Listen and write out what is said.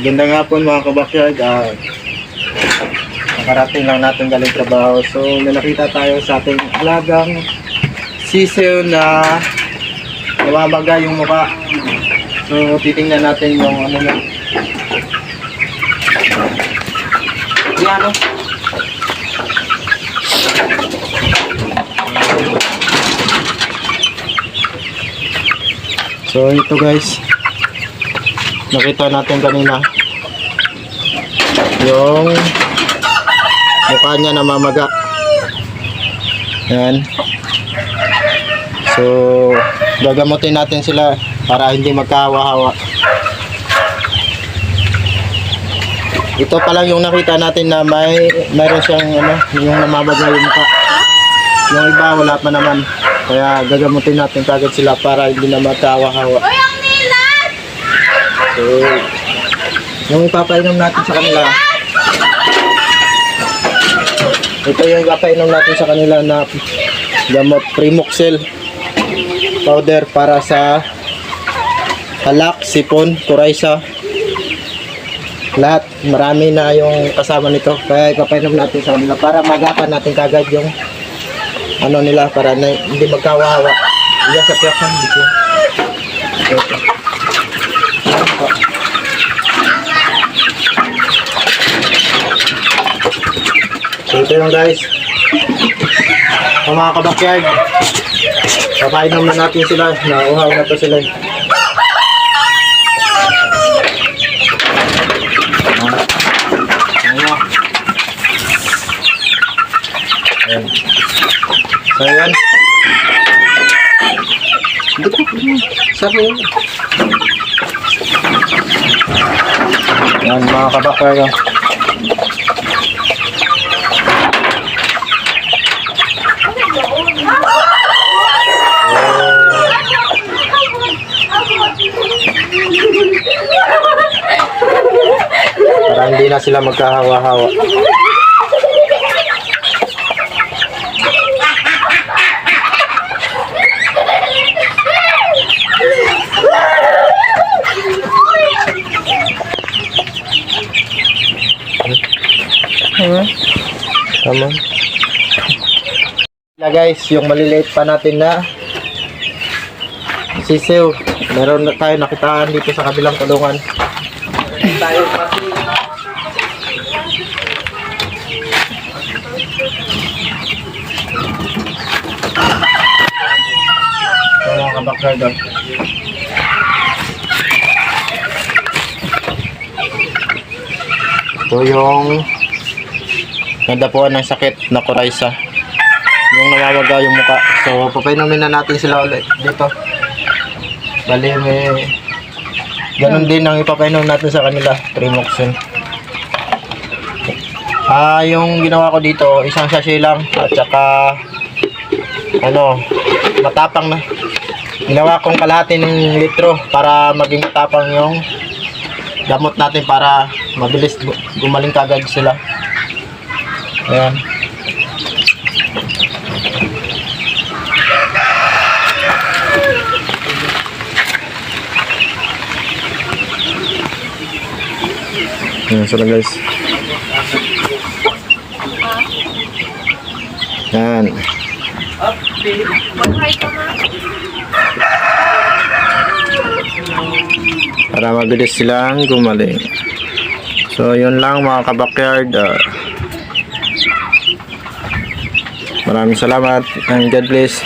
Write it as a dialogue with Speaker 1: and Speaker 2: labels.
Speaker 1: Magandang hapon mga kabakyard. Nakarating lang natin galing trabaho. So nakita tayo sa ating alagang sisiw na namamaga yung mukha. So titingnan natin yung ano na. Yan o. So ito guys, nakita natin kanina yung mukha niya namamaga. Yan. So gagamutin natin sila para hindi magkahawa-hawa. Ito pa lang yung nakita natin na mayroon siyang ano, yung namamaga yung mukha. Yung iba wala pa naman. Kaya gagamutin natin kagad sila para hindi na magkahawa-hawa. So, yung ipapainom natin sa kanila, ito yung ipapainom natin sa kanila na gamot Primoxel powder para sa halak, sipon, kuraysa, lahat. Marami na yung kasama nito, kaya ipapainom natin sa kanila para magapan natin kagad yung ano nila, para na hindi magkawawa. Iya sa piyakan dito. So ito yung guys, mga kabakyard, papainom na natin sila. Nauhaw na to sila. Ayan. So yan. Sabi yun. Yan mga kabakyard. Para hindi na sila magkahawa-hawa. Tama. Na guys, yung maliliit pa natin na sisiw, meron na tayo nakitaan dito sa kabilang kulungan. Tayo pati mga kabakyard. Ito yung nadapuan ng sakit na kuraysa, yung namamaga yung mukha. So papainumin na natin sila ulit dito. Bali may ganun din ang ipapainom natin sa kanila, Primoxel. Yung ginawa ko dito, isang sachet lang at saka ano, matapang na. Ginawa kong kalahati ng litro para maging matapang yung gamot natin, para mabilis gumaling kagad sila. Ayan. Ayan sila guys. Ayan. Para mabilis silang gumaling. So yun lang mga kabakyard. Maraming salamat and God bless.